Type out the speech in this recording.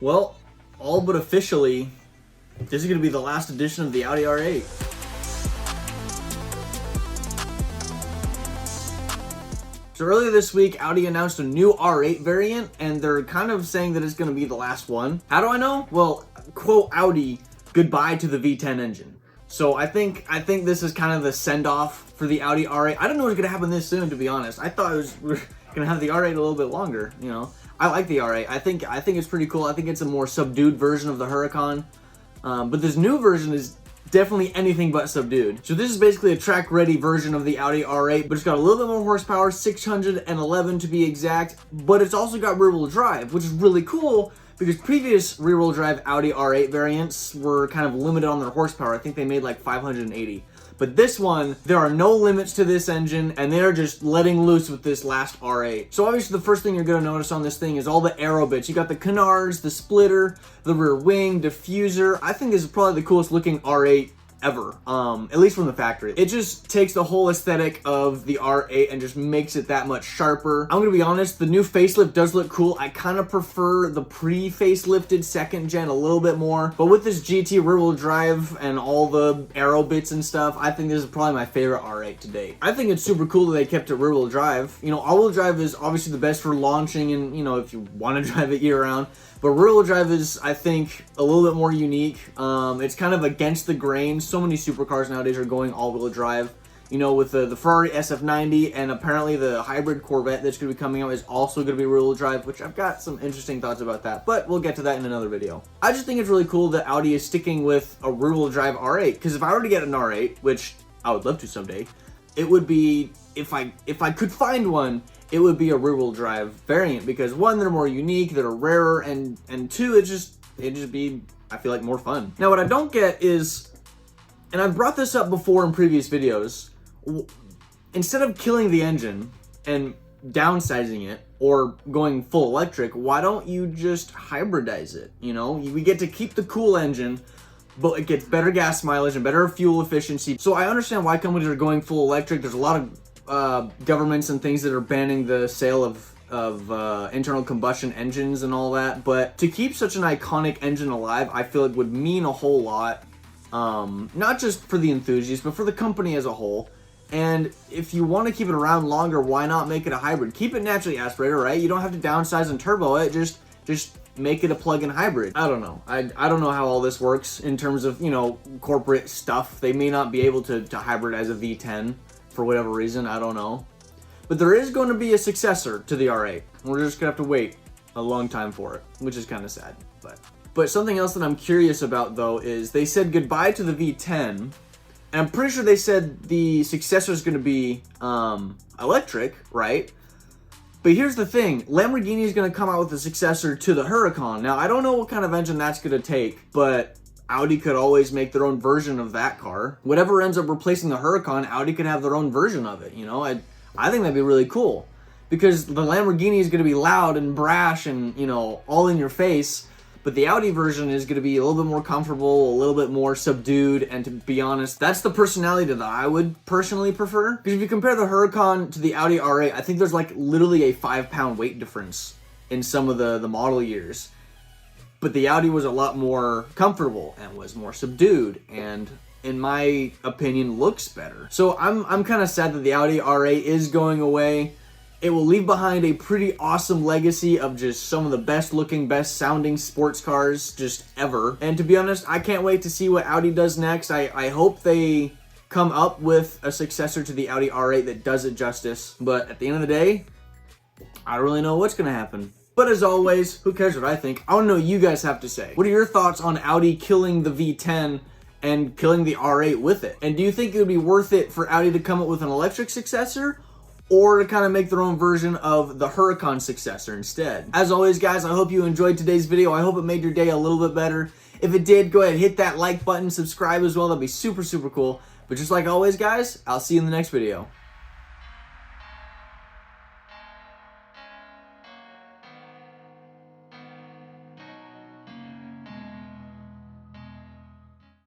Well, all but officially, this is going to be the last edition of the Audi R8. So earlier this week, Audi announced a new R8 variant, and they're kind of saying that it's going to be the last one. How do I know? Well, quote Audi, goodbye to the V10 engine. So I think this is kind of the send-off for the Audi R8. I don't know what's going to happen this soon, to be honest. I thought we were going to have the R8 a little bit longer, you know. I like the R8. I think it's pretty cool. I think it's a more subdued version of the Huracan. But this new version is definitely anything but subdued. So this is basically a track-ready version of the Audi R8, but it's got a little bit more horsepower, 611 to be exact, but it's also got rear-wheel drive, which is really cool because previous rear-wheel drive Audi R8 variants were kind of limited on their horsepower. I think they made like 580. But this one, there are no limits to this engine, and they're just letting loose with this last R8. So obviously the first thing you're gonna notice on this thing is all the aero bits. You got the canards, the splitter, the rear wing, diffuser. I think this is probably the coolest looking R8 ever, at least from the factory. It just takes the whole aesthetic of the R8 and just makes it that much sharper. I'm gonna be honest, the new facelift does look cool. I kind of prefer the pre-facelifted second gen a little bit more, but with this GT rear-wheel drive and all the aero bits and stuff, I think this is probably my favorite R8 to date. I think it's super cool that they kept it rear-wheel drive. You know, all-wheel drive is obviously the best for launching and, you know, if you want to drive it year-round. But rear-wheel drive is, I think, a little bit more unique. It's kind of against the grain. So many supercars nowadays are going all-wheel drive. You know, with the Ferrari SF90 and apparently the hybrid Corvette that's going to be coming out is also going to be rear-wheel drive, which I've got some interesting thoughts about that, but we'll get to that in another video. I just think it's really cool that Audi is sticking with a rear-wheel drive R8, because if I were to get an R8, which I would love to someday, it would be, if I could find one, it would be a rear-wheel drive variant, because one, they're more unique, they're rarer, and two, it'd just be, I feel like, more fun. Now, what I don't get is, and I've brought this up before in previous videos, instead of killing the engine and downsizing it or going full electric, why don't you just hybridize it? You know, we get to keep the cool engine, but it gets better gas mileage and better fuel efficiency. So I understand why companies are going full electric. There's a lot of governments and things that are banning the sale of internal combustion engines and all that, but to keep such an iconic engine alive, I feel it would mean a whole lot, not just for the enthusiasts, but for the company as a whole. And if you want to keep it around longer, why not make it a hybrid? Keep it naturally aspirated, right? You don't have to downsize and turbo it, just make it a plug-in hybrid. I don't know. I don't know how all this works in terms of, you know, corporate stuff. They may not be able to hybridize a V10 for whatever reason, I don't know. But there is going to be a successor to the R8. We're just gonna have to wait a long time for it, which is kind of sad. But something else that I'm curious about though is they said goodbye to the V10, and I'm pretty sure they said the successor is going to be electric, right? But here's the thing, Lamborghini is going to come out with a successor to the Huracan. Now, I don't know what kind of engine that's going to take, but Audi could always make their own version of that car. Whatever ends up replacing the Huracan, Audi could have their own version of it, you know? I think that'd be really cool, because the Lamborghini is going to be loud and brash and, you know, all in your face. But the Audi version is going to be a little bit more comfortable, a little bit more subdued, and to be honest, that's the personality that I would personally prefer. Because if you compare the Huracan to the Audi R8, I think there's like literally a 5-pound weight difference in some of the model years. But the Audi was a lot more comfortable and was more subdued, and in my opinion, looks better. So I'm kind of sad that the Audi R8 is going away. It will leave behind a pretty awesome legacy of just some of the best looking, best sounding sports cars just ever. And to be honest, I can't wait to see what Audi does next. I hope they come up with a successor to the Audi R8 that does it justice. But at the end of the day, I don't really know what's going to happen. But as always, who cares what I think? I want to know what you guys have to say. What are your thoughts on Audi killing the V10 and killing the R8 with it? And do you think it would be worth it for Audi to come up with an electric successor, or to kind of make their own version of the Huracan successor instead? As always, guys, I hope you enjoyed today's video. I hope it made your day a little bit better. If it did, go ahead and hit that like button, subscribe as well. That'd be super, super cool. But just like always, guys, I'll see you in the next video.